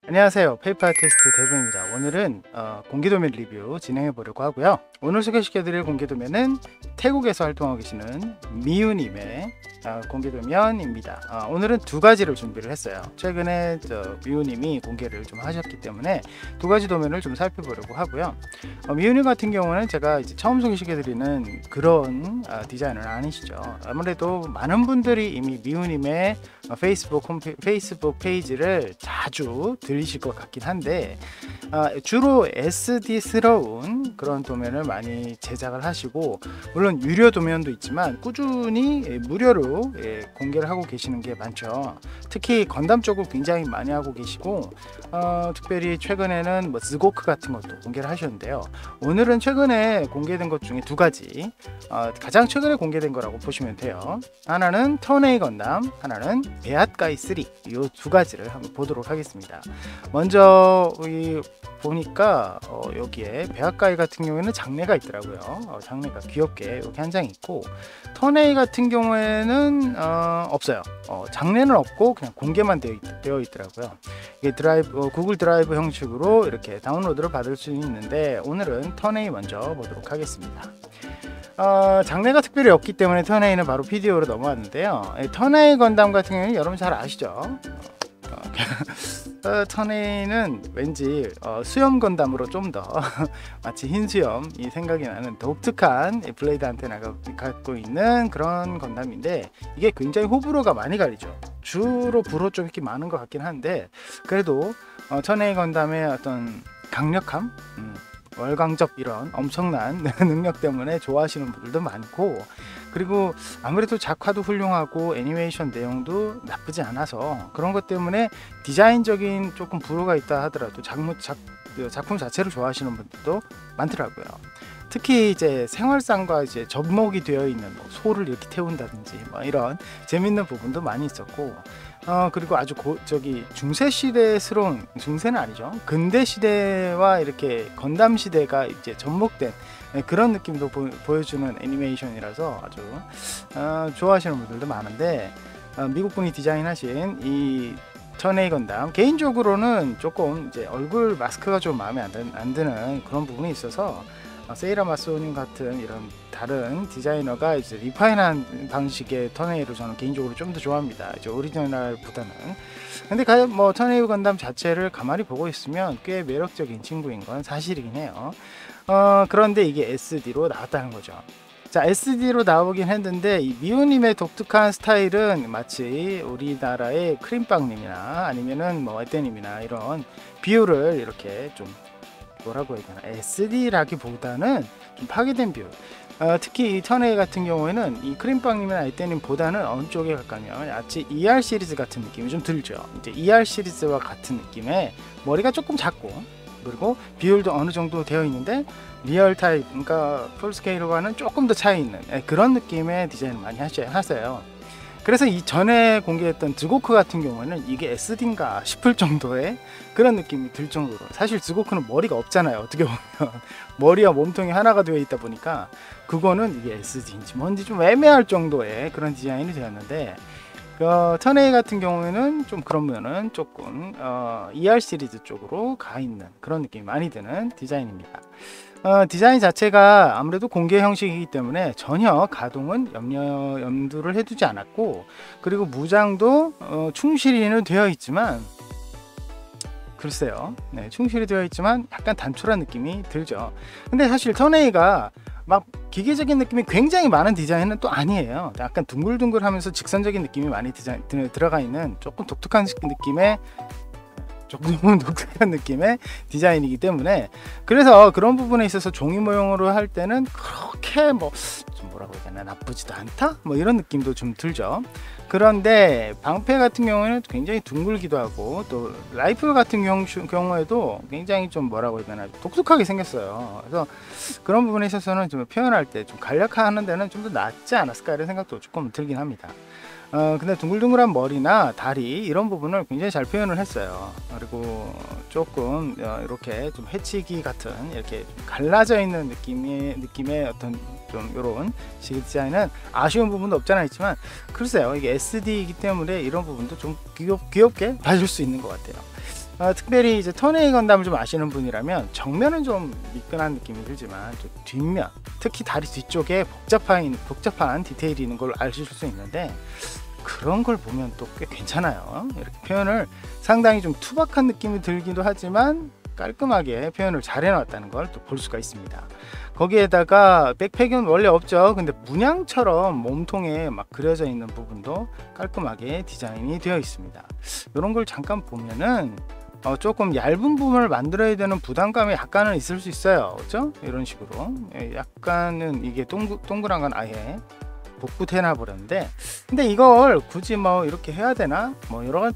안녕하세요, 페이퍼 아티스트 대부입니다. 오늘은 공개 도면 리뷰 진행해 보려고 하고요. 오늘 소개시켜 드릴 공개 도면은 태국에서 활동하고 계시는 미우님의 공개 도면입니다. 오늘은 두 가지를 준비를 했어요. 최근에 미우님이 공개를 좀 하셨기 때문에 두 가지 도면을 좀 살펴보려고 하고요. 미우님 같은 경우는 제가 이제 처음 소개시켜 드리는 그런 디자인은 아니시죠. 아무래도 많은 분들이 이미 미우님의 페이스북 페이지를 자주 들리실 것 같긴 한데, 주로 SD스러운 그런 도면을 많이 제작을 하시고, 물론 유료 도면도 있지만 꾸준히 무료로 공개를 하고 계시는 게 많죠. 특히 건담 쪽을 굉장히 많이 하고 계시고, 특별히 최근에는 뭐 스고크 같은 것도 공개를 하셨는데요. 오늘은 최근에 공개된 것 중에 두 가지, 가장 최근에 공개된 거라고 보시면 돼요. 하나는 턴에이 건담, 하나는 베앗가이 3, 이 두 가지를 한번 보도록 하겠습니다. 먼저 보니까 여기에 베앗가이 같은 경우에는 장내가 있더라고요. 장내가 귀엽게 여기 한 장 있고, 턴에이 같은 경우에는 없어요. 장내는 없고 그냥 공개만 되어 있더라고요. 이게 구글 드라이브 형식으로 이렇게 다운로드를 받을 수 있는데, 오늘은 턴에이 먼저 보도록 하겠습니다. 장르가 특별히 없기 때문에 턴에이는 바로 PDO로 넘어왔는데요. 턴에이 건담 같은 경우는 여러분 잘 아시죠? 턴에이는 왠지 수염 건담으로 좀 더 마치 흰 수염이 생각이 나는 독특한 블레이드 안테나가 갖고 있는 그런 건담인데, 이게 굉장히 호불호가 많이 갈리죠. 주로 불호 좀 이렇게 많은 것 같긴 한데, 그래도 턴에이 건담의 어떤 강력함, 월광접 이런 엄청난 능력 때문에 좋아하시는 분들도 많고, 그리고 아무래도 작화도 훌륭하고 애니메이션 내용도 나쁘지 않아서 그런 것 때문에 디자인적인 조금 불호가 있다 하더라도 작품 자체를 좋아하시는 분들도 많더라고요. 특히 이제 생활상과 이제 접목이 되어 있는 소를 이렇게 태운다든지 이런 재밌는 부분도 많이 있었고, 그리고 아주 중세 시대스러운, 중세는 아니죠, 근대 시대와 이렇게 건담 시대가 이제 접목된 그런 느낌도 보여주는 애니메이션이라서 아주 좋아하시는 분들도 많은데, 미국 분이 디자인하신 이 턴에이 건담, 개인적으로는 조금 이제 얼굴 마스크가 좀 마음에 안 드는 그런 부분이 있어서, 세이라 마스오님 같은 이런 다른 디자이너가 이제 리파인한 방식의 턴에이를 저는 개인적으로 좀 더 좋아합니다. 이제 오리지널보다는. 근데 뭐 턴에이 건담 자체를 가만히 보고 있으면 꽤 매력적인 친구인 건 사실이긴 해요. 그런데 이게 SD로 나왔다는 거죠. 자, SD로 나오긴 했는데, 이 미우님의 독특한 스타일은 마치 우리나라의 크림빵님이나 아니면은 뭐 에떼님이나 이런 비율을 이렇게 좀 뭐라고 해야 되나, SD라기보다는 좀 파괴된 비율. 특히 이 턴에이 같은 경우에는 이 크림빵님이나 이때님보다는 어느 쪽에 가까우면 마치 ER 시리즈 같은 느낌이 좀 들죠. 이제 ER 시리즈와 같은 느낌의 머리가 조금 작고, 그리고 비율도 어느 정도 되어 있는데 리얼 타입, 그러니까 풀스케일과는 조금 더 차이 있는 그런 느낌의 디자인을 많이 하세요. 그래서 이 전에 공개했던 드고크 같은 경우에는 이게 SD인가 싶을 정도의 그런 느낌이 들 정도로, 사실 드고크는 머리가 없잖아요. 어떻게 보면 머리와 몸통이 하나가 되어 있다 보니까 그거는 이게 SD인지 뭔지 좀 애매할 정도의 그런 디자인이 되었는데, 턴에이 같은 경우에는 좀 그러면은 조금 ER 시리즈 쪽으로 가 있는 그런 느낌이 많이 드는 디자인입니다. 디자인 자체가 아무래도 공개 형식이기 때문에 전혀 가동은 염두를 해두지 않았고, 그리고 무장도 충실히는 되어 있지만, 글쎄요, 충실히 되어 있지만 약간 단촐한 느낌이 들죠. 근데 사실 턴에이가 막 기계적인 느낌이 굉장히 많은 디자인은 또 아니에요. 약간 둥글둥글하면서 직선적인 느낌이 많이 들어가 있는 조금 독특한 느낌의 디자인이기 때문에, 그래서 그런 부분에 있어서 종이 모형으로 할 때는 그렇게 좀 뭐라고 해야 되나, 나쁘지도 않다? 뭐 이런 느낌도 좀 들죠. 그런데 방패 같은 경우에는 굉장히 둥글기도 하고, 또 라이플 같은 경우에도 굉장히 좀 뭐라고 해야 되나, 독특하게 생겼어요. 그래서 그런 부분에 있어서는 좀 표현할 때 좀 간략화하는 데는 좀 더 낫지 않았을까 이런 생각도 조금 들긴 합니다. 근데 둥글둥글한 머리나 다리 이런 부분을 굉장히 잘 표현을 했어요. 그리고 조금 이렇게 좀 해치기 같은, 이렇게 갈라져 있는 느낌의 어떤 좀 이런 식 디자인은 아쉬운 부분도 없잖아 있지만, 글쎄요, 이게 SD이기 때문에 이런 부분도 좀 귀엽게 봐줄 수 있는 것 같아요. 특별히 이제 턴웨이 건담을 좀 아시는 분이라면 정면은 좀 미끈한 느낌이 들지만 좀 뒷면, 특히 다리 뒤쪽에 복잡한 디테일이 있는 걸 아실 수 있는데, 그런 걸 보면 또 꽤 괜찮아요. 이렇게 표현을 상당히 좀 투박한 느낌이 들기도 하지만 깔끔하게 표현을 잘 해놨다는 걸 또 볼 수가 있습니다. 거기에다가 백팩은 원래 없죠. 근데 문양처럼 몸통에 막 그려져 있는 부분도 깔끔하게 디자인이 되어 있습니다. 이런 걸 잠깐 보면은 조금 얇은 부분을 만들어야 되는 부담감이 약간은 있을 수 있어요. 그렇죠? 이런 식으로 약간은 이게 동그란 건 아예 복붙해 놔버렸는데, 근데 이걸 굳이 뭐 이렇게 해야 되나, 뭐 여러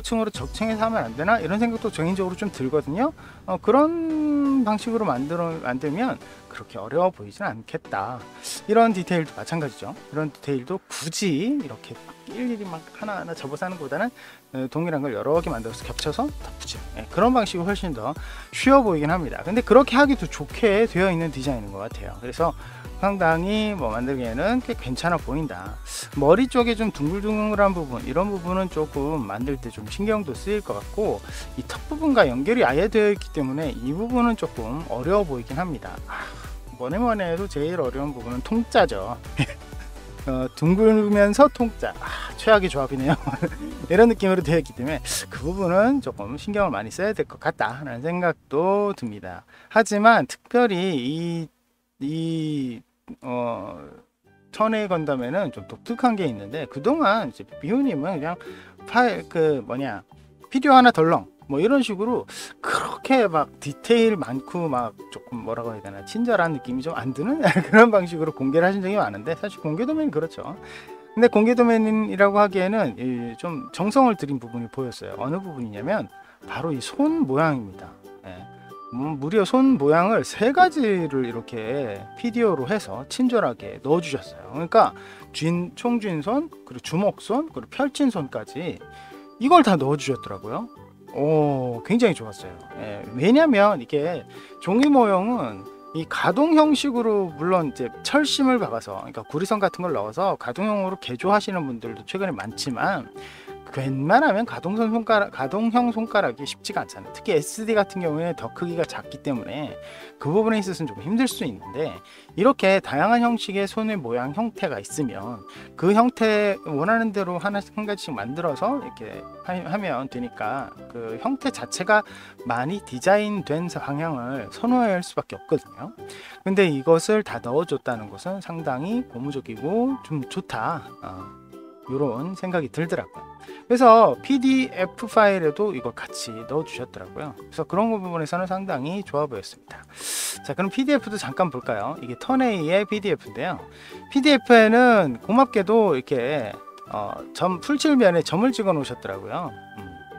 층으로 적층해서 하면 안 되나, 이런 생각도 개인적으로 좀 들거든요. 그런 방식으로 만들면 그렇게 어려워 보이지는 않겠다. 이런 디테일도 마찬가지죠. 이런 디테일도 굳이 이렇게 일일이 막 하나하나 접어서 하는 것보다는 동일한 걸 여러 개 만들어서 겹쳐서 덮으죠. 그런 방식이 훨씬 더 쉬워 보이긴 합니다. 근데 그렇게 하기도 좋게 되어 있는 디자인인 것 같아요. 그래서 상당히 만들기에는 꽤 괜찮아 보인다. 머리 쪽에 좀 둥글둥글한 부분, 이런 부분은 조금 만들 때 좀 신경도 쓰일 것 같고, 이 턱 부분과 연결이 아예 되어 있기 때문에 이 부분은 조금 어려워 보이긴 합니다. 뭐니 해도 제일 어려운 부분은 통짜죠. 둥글면서 통짜, 최악의 조합이네요. 이런 느낌으로 되어 있기 때문에 그 부분은 조금 신경을 많이 써야 될 것 같다 라는 생각도 듭니다. 하지만 특별히 이 턴웨이 건담에는 좀 독특한 게 있는데, 그동안 이제 비우님은 그냥 피디오 하나 덜렁 뭐 이런 식으로 그렇게 막 디테일 많고 막 조금 뭐라고 해야 되나, 친절한 느낌이 좀 안 드는 그런 방식으로 공개를 하신 적이 많은데, 사실 공개 도메인 그렇죠. 근데 공개 도메인이라고 하기에는 좀 정성을 들인 부분이 보였어요. 어느 부분이냐면 바로 이 손 모양입니다. 무려 손 모양을 3가지를 이렇게 피디오로 해서 친절하게 넣어 주셨어요. 그러니까 총쥔손, 그리고 주먹손, 그리고 펼친 손까지 이걸 다 넣어 주셨더라고요. 굉장히 좋았어요. 왜냐면 이게 종이 모형은 이 가동 형식으로, 물론 이제 철심을 박아서, 그러니까 구리선 같은 걸 넣어서 가동형으로 개조하시는 분들도 최근에 많지만, 웬만하면 가동형 손가락이 쉽지가 않잖아요. 특히 SD 같은 경우에 더 크기가 작기 때문에 그 부분에 있어서는 좀 힘들 수 있는데, 이렇게 다양한 형식의 손의 모양 형태가 있으면 그 형태 원하는 대로 한 가지씩 만들어서 이렇게 하면 되니까 그 형태 자체가 많이 디자인된 방향을 선호할 수밖에 없거든요. 근데 이것을 다 넣어줬다는 것은 상당히 고무적이고 좀 좋다, 이런 생각이 들더라고요. 그래서 PDF 파일에도 이걸 같이 넣어 주셨더라고요. 그래서 그런 부분에서는 상당히 좋아 보였습니다. 자, 그럼 PDF도 잠깐 볼까요? 이게 턴웨이의 PDF인데요. PDF에는 고맙게도 이렇게 풀칠면에 점을 찍어 놓으셨더라고요.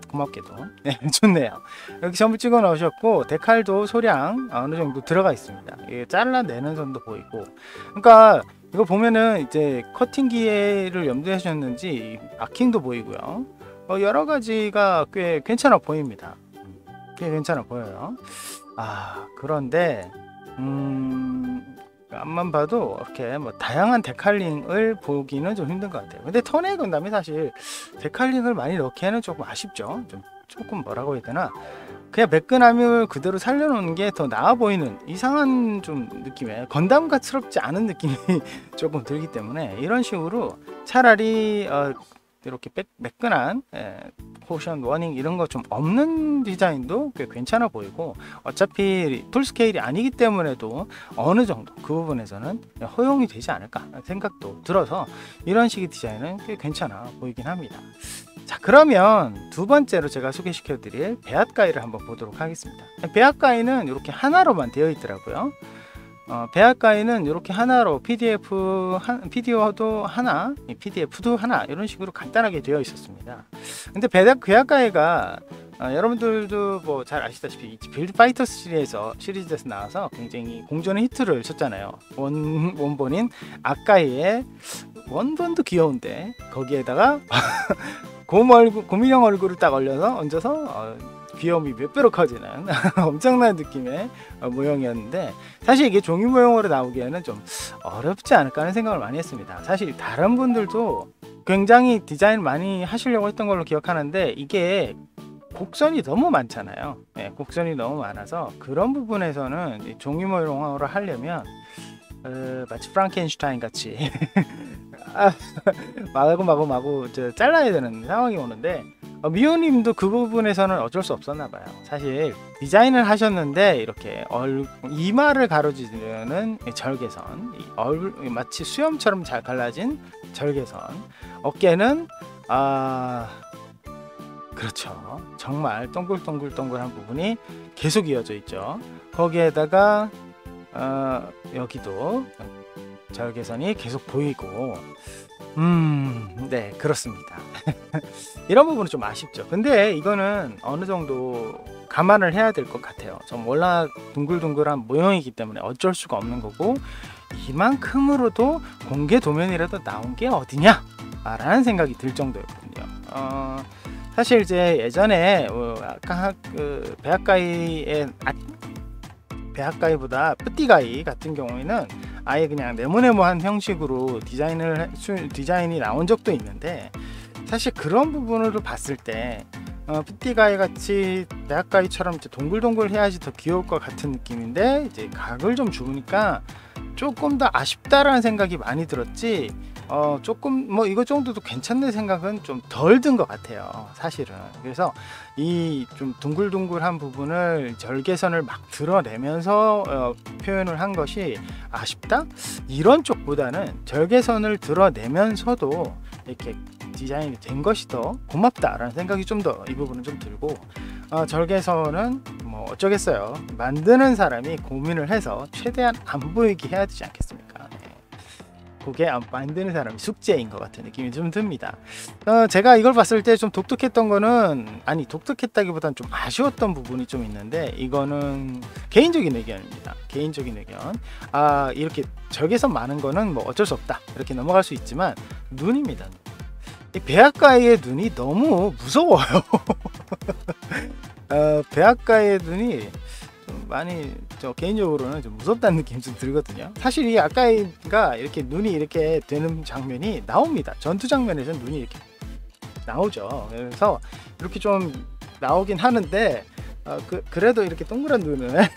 고맙게도. 네, 좋네요. 여기 점을 찍어 넣으셨고, 데칼도 소량 어느 정도 들어가 있습니다. 이게 잘라내는 선도 보이고, 그러니까 이거 보면은 이제 커팅기를 염두에 하셨는지 아킹도 보이고요. 여러 가지가 꽤 괜찮아 보입니다. 꽤 괜찮아 보여요. 그런데 앞만 봐도 이렇게 다양한 데칼링을 보기는 좀 힘든 것 같아요. 근데 턴웨이 건담이 사실 데칼링을 많이 넣기에는 조금 아쉽죠. 조금 뭐라고 해야 되나, 그냥 매끈함을 그대로 살려놓는 게 더 나아 보이는, 이상한 좀 느낌의 건담같스럽지 않은 느낌이 조금 들기 때문에, 이런 식으로 차라리 이렇게 매끈한 포션 워닝 이런 거 좀 없는 디자인도 꽤 괜찮아 보이고, 어차피 풀스케일이 아니기 때문에도 어느 정도 그 부분에서는 허용이 되지 않을까 생각도 들어서, 이런 식의 디자인은 꽤 괜찮아 보이긴 합니다. 자, 그러면 두 번째로 제가 소개시켜 드릴 배앗가이를 한번 보도록 하겠습니다. 배앗가이는 이렇게 하나로만 되어 있더라고요. 배앗가이는 이렇게 하나로 PDO도 하나, PDF도 하나, 이런 식으로 간단하게 되어 있었습니다. 근데 배앗가이가 여러분들도 뭐 잘 아시다시피 빌드 파이터스 시리즈에서 나와서 굉장히 공전의 히트를 쳤잖아요. 원본인 아까이의 원본도 귀여운데 거기에다가 곰인형 얼굴을 딱 얹어서 귀여움이 몇 배로 커지는 엄청난 느낌의 모형이었는데, 사실 이게 종이 모형으로 나오기에는 좀 어렵지 않을까 하는 생각을 많이 했습니다. 사실 다른 분들도 굉장히 디자인 많이 하시려고 했던 걸로 기억하는데, 이게 곡선이 너무 많잖아요. 네, 곡선이 너무 많아서 그런 부분에서는 종이 모형으로 하려면 마치 프랑켄슈타인 같이 마구 잘라야 되는 상황이 오는데, 미호님도 그 부분에서는 어쩔 수 없었나 봐요. 사실 디자인을 하셨는데 이렇게 이마를 가로지르는 절개선, 마치 수염처럼 잘 갈라진 절개선, 어깨는 그렇죠, 정말 동글동글한 부분이 계속 이어져 있죠. 거기에다가 여기도 절개선이 계속 보이고, 네, 그렇습니다. 이런 부분은 좀 아쉽죠. 근데 이거는 어느 정도 감안을 해야 될 것 같아요. 좀 워낙 둥글둥글한 모형이기 때문에 어쩔 수가 없는 거고, 이만큼으로도 공개 도면이라도 나온 게 어디냐 라는 생각이 들 정도였거든요. 사실 이제 예전에 아까 그 배합가이보다 뿌띠가이 같은 경우에는 아예 그냥 네모네모한 형식으로 디자인이 나온 적도 있는데, 사실 그런 부분으로 봤을 때 뿌띠가이 같이 배합가이처럼 이제 동글동글 해야지 더 귀여울 것 같은 느낌인데, 이제 각을 좀 주니까 조금 더 아쉽다라는 생각이 많이 들었지, 조금 뭐 이거 정도도 괜찮네 생각은 좀 덜 든 것 같아요, 사실은. 그래서 이 좀 둥글둥글한 부분을 절개선을 막 드러내면서 표현을 한 것이 아쉽다? 이런 쪽보다는 절개선을 드러내면서도 이렇게 디자인이 된 것이 더 고맙다라는 생각이 좀 더 이 부분은 좀 들고, 절개선은 뭐 어쩌겠어요. 만드는 사람이 고민을 해서 최대한 안 보이게 해야 되지 않겠습니까? 그게 만드는 사람이 숙제인 것 같은 느낌이 좀 듭니다. 제가 이걸 봤을 때 좀 독특했던 거는, 아니 독특했다기보다는 좀 아쉬웠던 부분이 좀 있는데, 이거는 개인적인 의견입니다. 개인적인 의견. 이렇게 절개선 많은 거는 뭐 어쩔 수 없다 이렇게 넘어갈 수 있지만, 눈입니다. 이 배합가의 눈이 너무 무서워요. 배합가의 눈이 좀 많이, 저 개인적으로는 좀 무섭다는 느낌이 좀 들거든요. 사실 이 아까이가 이렇게 눈이 이렇게 되는 장면이 나옵니다. 전투 장면에서는 눈이 이렇게 나오죠. 그래서 이렇게 좀 나오긴 하는데, 그래도 이렇게 동그란 눈을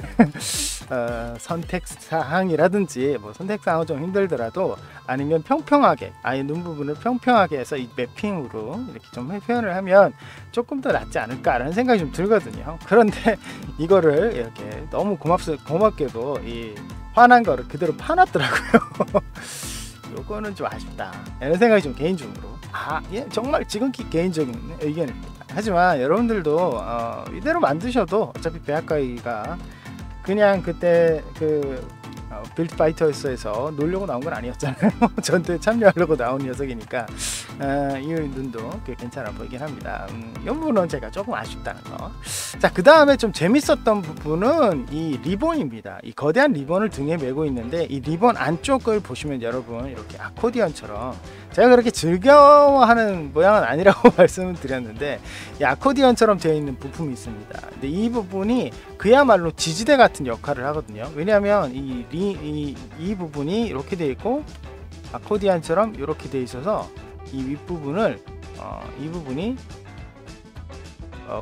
선택사항이라든지 뭐 선택사항은 좀 힘들더라도, 아니면 평평하게 아예 눈 부분을 평평하게 해서 이 매핑으로 이렇게 좀 표현을 하면 조금 더 낫지 않을까라는 생각이 좀 들거든요. 그런데 이거를 이렇게 너무 고맙게도 이 화난 거를 그대로 파놨더라고요. 요거는 좀 아쉽다 이런 생각이 좀 개인적으로, 예, 정말 지극히 개인적인 의견입니다. 하지만 여러분들도 이대로 만드셔도 어차피 배합가이가 그냥 그때 그 빌드 파이터에서 놀려고 나온 건 아니었잖아요. 전투에 참여하려고 나온 녀석이니까 이 눈도 꽤 괜찮아 보이긴 합니다. 이 부분은 제가 조금 아쉽다는 거. 자, 그 다음에 좀 재밌었던 부분은 이 리본입니다. 이 거대한 리본을 등에 메고 있는데, 이 리본 안쪽을 보시면 여러분 이렇게 아코디언처럼, 제가 그렇게 즐겨하는 모양은 아니라고 말씀을 드렸는데, 이 아코디언처럼 되어 있는 부품이 있습니다. 근데 이 부분이 그야말로 지지대 같은 역할을 하거든요. 왜냐하면 이 부분이 이렇게 되어 있고 아코디언처럼 이렇게 되어 있어서 이 윗부분을 이 부분이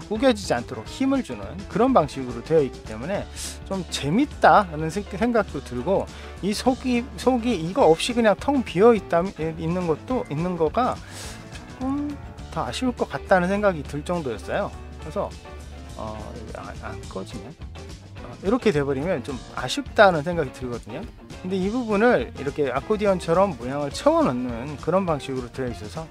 구겨지지 않도록 힘을 주는 그런 방식으로 되어 있기 때문에 좀 재밌다는 생각도 들고, 이 속이 이거 없이 그냥 텅 비어 있는 거가 조금 더 아쉬울 것 같다는 생각이 들 정도였어요. 그래서 안 꺼지면 이렇게 돼버리면 좀 아쉽다는 생각이 들거든요. 근데 이 부분을 이렇게 아코디언처럼 모양을 채워넣는 그런 방식으로 되어 있어서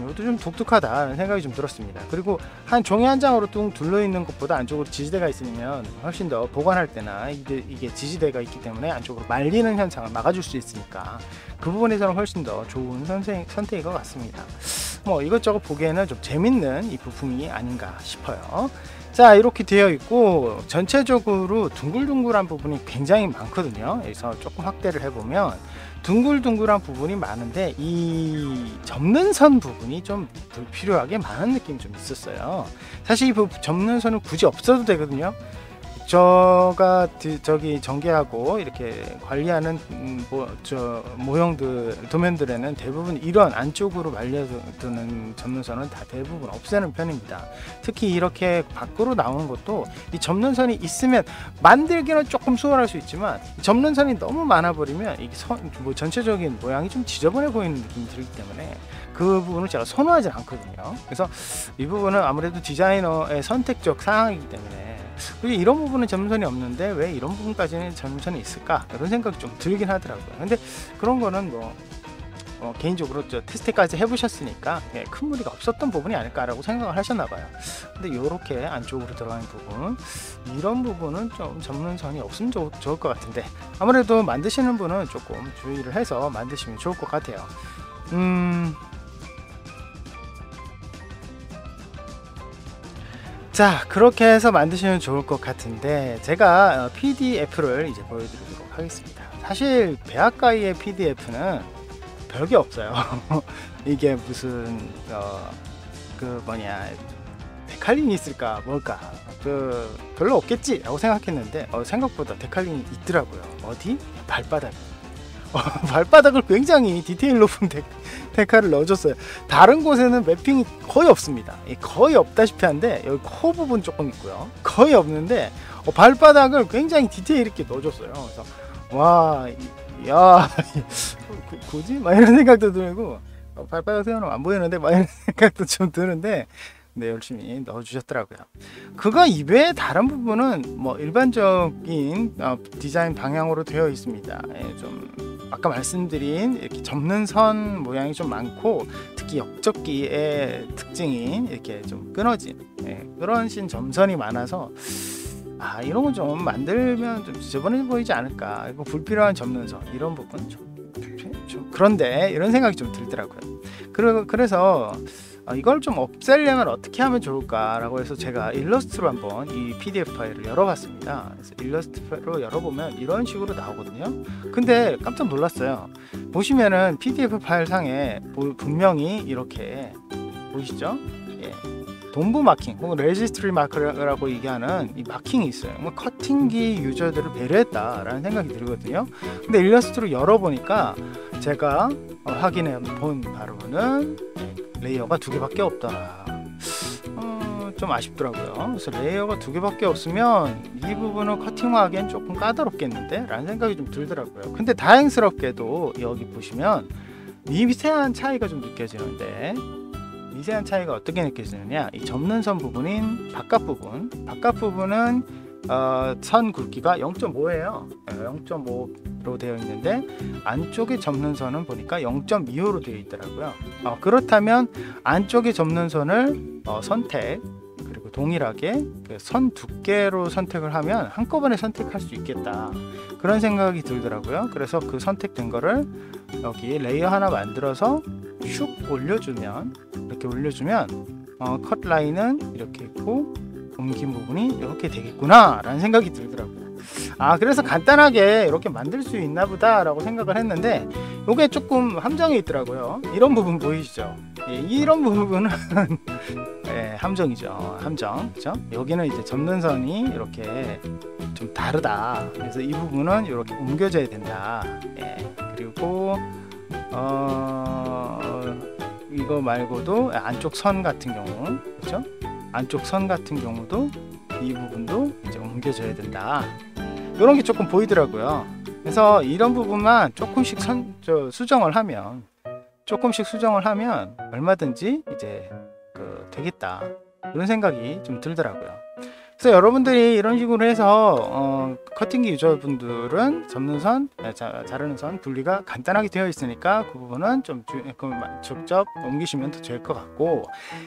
이것도 좀 독특하다는 생각이 좀 들었습니다. 그리고 한 종이 한 장으로 뚱 둘러있는 것보다 안쪽으로 지지대가 있으면 훨씬 더 보관할 때나 이게 지지대가 있기 때문에 안쪽으로 말리는 현상을 막아줄 수 있으니까 그 부분에서는 훨씬 더 좋은 선택인 것 같습니다. 뭐 이것저것 보기에는 좀 재밌는 이 부품이 아닌가 싶어요. 자, 이렇게 되어 있고 전체적으로 둥글둥글한 부분이 굉장히 많거든요. 그래서 조금 확대를 해보면 둥글둥글한 부분이 많은데 이 접는 선 부분이 좀 불필요하게 많은 느낌이 좀 있었어요. 사실 이 접는 선은 굳이 없어도 되거든요. 저기 전개하고 이렇게 관리하는 모형들 도면들에는 대부분 이런 안쪽으로 말려두는 접는선은 다 대부분 없애는 편입니다. 특히 이렇게 밖으로 나오는 것도 이 접는선이 있으면 만들기는 조금 수월할 수 있지만 접는선이 너무 많아 버리면 이 전체적인 모양이 좀 지저분해 보이는 느낌이 들기 때문에 그 부분을 제가 선호하지 않거든요. 그래서 이 부분은 아무래도 디자이너의 선택적 사항이기 때문에 이런 부분은 접는선이 없는데 왜 이런 부분까지는 접는선이 있을까, 이런 생각이 좀 들긴 하더라고요. 근데 그런 거는 개인적으로 테스트까지 해보셨으니까 큰 무리가 없었던 부분이 아닐까라고 생각을 하셨나봐요. 근데 이렇게 안쪽으로 들어가는 부분, 이런 부분은 좀 접는선이 없으면 좋을 것 같은데 아무래도 만드시는 분은 조금 주의를 해서 만드시면 좋을 것 같아요. 자, 그렇게 해서 만드시면 좋을 것 같은데 제가 PDF를 이제 보여드리도록 하겠습니다. 사실 배아가이의 PDF는 별게 없어요. 이게 무슨 데칼린이 있을까 뭘까, 별로 없겠지 라고 생각했는데 생각보다 데칼린이 있더라고요. 어디? 발바닥. 발바닥을 굉장히 디테일 높은 데칼을 넣어줬어요. 다른 곳에는 매핑이 거의 없습니다. 거의 없다시피 한데 여기 코 부분 조금 있고요. 거의 없는데 발바닥을 굉장히 디테일 있게 넣어줬어요. 그래서 야 굳이? 막 이런 생각도 들고 발바닥 세워놓으면 안 보이는데 막 이런 생각도 좀 드는데 네, 열심히 넣어주셨더라고요. 그거 이외에 다른 부분은 일반적인 디자인 방향으로 되어 있습니다. 좀 아까 말씀드린 이렇게 접는 선 모양이 좀 많고 특히 역접기의 특징이 이렇게 좀 끊어진 끊어진 점선이 많아서 이런 거 좀 만들면 좀 지저분해 보이지 않을까, 이거 불필요한 접는 선 이런 부분 좀 그런데 이런 생각이 좀 들더라고요. 그래서 이걸 좀 없애려면 어떻게 하면 좋을까라고 해서 제가 일러스트로 한번 이 PDF 파일을 열어봤습니다. 그래서 일러스트 파일로 열어보면 이런 식으로 나오거든요. 근데 깜짝 놀랐어요. 보시면은 PDF 파일 상에 분명히 이렇게 보이시죠? 동부 마킹 혹은 레지스트리 마크라고 얘기하는 이 마킹이 있어요. 커팅기 유저들을 배려했다라는 생각이 들거든요. 근데 일러스트로 열어보니까 제가 확인해 본 바로는 레이어가 2개밖에 없더라. 좀 아쉽더라고요. 그래서 레이어가 2개밖에 없으면 이 부분을 커팅하기엔 조금 까다롭겠는데 라는 생각이 좀 들더라고요. 근데 다행스럽게도 여기 보시면 미세한 차이가 좀 느껴지는데, 미세한 차이가 어떻게 느껴지느냐, 이 접는 선 부분인 바깥 부분은 선 굵기가 0.5예요 0.5로 되어 있는데 안쪽에 접는 선은 보니까 0.25로 되어 있더라고요. 그렇다면 안쪽에 접는 선을 선택, 그리고 동일하게 선 두께로 선택을 하면 한꺼번에 선택할 수 있겠다, 그런 생각이 들더라고요. 그래서 그 선택된 거를 여기 레이어 하나 만들어서 슉 올려주면, 이렇게 올려주면 컷 라인은 이렇게 있고 옮긴 부분이 이렇게 되겠구나 라는 생각이 들더라고요. 그래서 간단하게 이렇게 만들 수 있나 보다 라고 생각을 했는데 이게 조금 함정이 있더라고요. 이런 부분 보이시죠? 이런 부분은 함정이죠. 함정. 그렇죠? 여기는 이제 접는 선이 이렇게 좀 다르다. 그래서 이 부분은 이렇게 옮겨져야 된다. 그리고 이거 말고도 안쪽 선 같은 경우, 그렇죠? 안쪽 선 같은 경우도 이 부분도 이제 옮겨져야 된다, 이런 게 조금 보이더라고요. 그래서 이런 부분만 조금씩 수정을 하면 얼마든지 이제 되겠다, 이런 생각이 좀 들더라고요. 그래서 여러분들이 이런 식으로 해서 커팅기 유저분들은 접는 선, 자르는 선 분리가 간단하게 되어 있으니까 그 부분은 좀 직접 옮기시면 더 좋을 것 같고,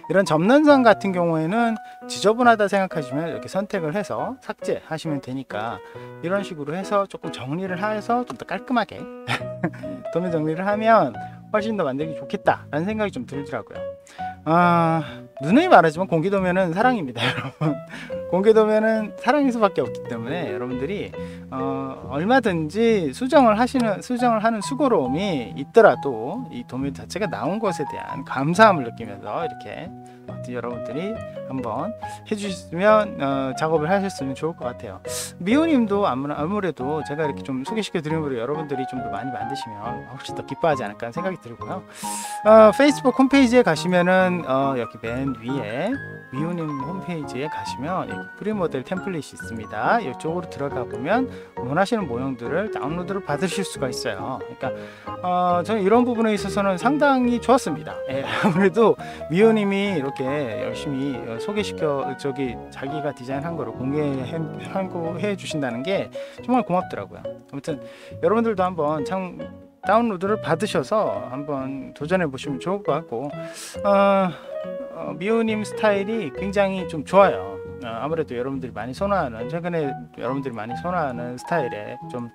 이런 접는 선 같은 경우에는 지저분하다 생각하시면 이렇게 선택을 해서 삭제하시면 되니까 이런 식으로 해서 조금 정리를 해서 좀 더 깔끔하게 도면 정리를 하면 훨씬 더 만들기 좋겠다 라는 생각이 좀 들더라고요. 누누이 말하지만 공기도면은 사랑입니다, 여러분. 공기도면은 사랑일 수밖에 없기 때문에 여러분들이 얼마든지 수정을 하는 수고로움이 있더라도 이 도면 자체가 나온 것에 대한 감사함을 느끼면서 이렇게 여러분들이 한번 해주시면 작업을 하셨으면 좋을 것 같아요. 미호님도 아무래도 제가 이렇게 좀 소개시켜 드림으로 여러분들이 좀 더 많이 만드시면 훨씬 더 기뻐하지 않을까 하는 생각이 들고요. 페이스북 홈페이지에 가시면은 여기 맨 위에 미호님 홈페이지에 가시면 여기 프리모델 템플릿이 있습니다. 이쪽으로 들어가 보면 원하시는 모형들을 다운로드를 받으실 수가 있어요. 그러니까 저는 이런 부분에 있어서는 상당히 좋았습니다. 예, 아무래도 미호님이 이렇게 열심히 소개시켜 자기가 디자인한 거를 공개해 주신다는 게 정말 고맙더라고요. 아무튼 여러분들도 한번 다운로드를 받으셔서 한번 도전해 보시면 좋을 것 같고, 미호님 스타일이 굉장히 좀 좋아요. 아무래도 여러분들이 많이 선호하는, 최근에 여러분들이 많이 선호하는 스타일에 좀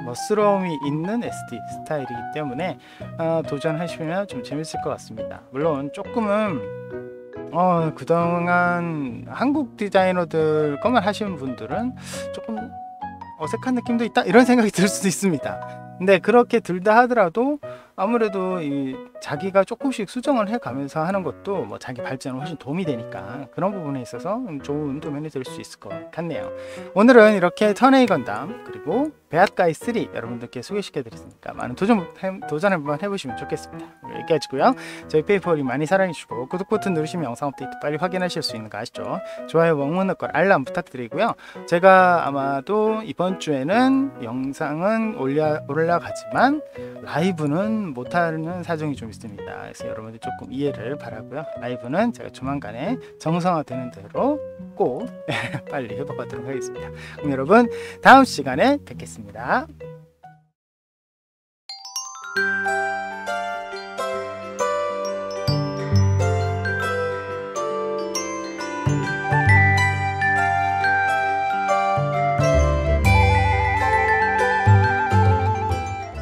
멋스러움이 있는 SD 스타일이기 때문에 도전하시면 좀 재밌을 것 같습니다. 물론 조금은 그동안 한국 디자이너들 것만 하시는 분들은 조금 어색한 느낌도 있다, 이런 생각이 들 수도 있습니다. 근데 그렇게 들다 하더라도 아무래도 자기가 조금씩 수정을 해가면서 하는 것도 뭐 자기 발전에 훨씬 도움이 되니까 그런 부분에 있어서 좋은 도면이 될 수 있을 것 같네요. 오늘은 이렇게 턴에이 건담 그리고 배앗가이 3 여러분들께 소개시켜 드렸으니까 많은 도전 한번 해보시면 좋겠습니다. 여기까지고요. 저희 페이퍼리 많이 사랑해 주시고 구독 버튼 누르시면 영상 업데이트 빨리 확인하실 수 있는 거 아시죠? 좋아요, 멍문너걸 알람 부탁드리고요. 제가 아마도 이번 주에는 영상은 올라가지만 라이브는 못하는 사정이 좀 있습니다. 그래서 여러분들 조금 이해를 바라고요. 라이브는 제가 조만간에 정상화되는 대로 꼭 빨리 해보도록 하겠습니다. 그럼 여러분 다음 시간에 뵙겠습니다.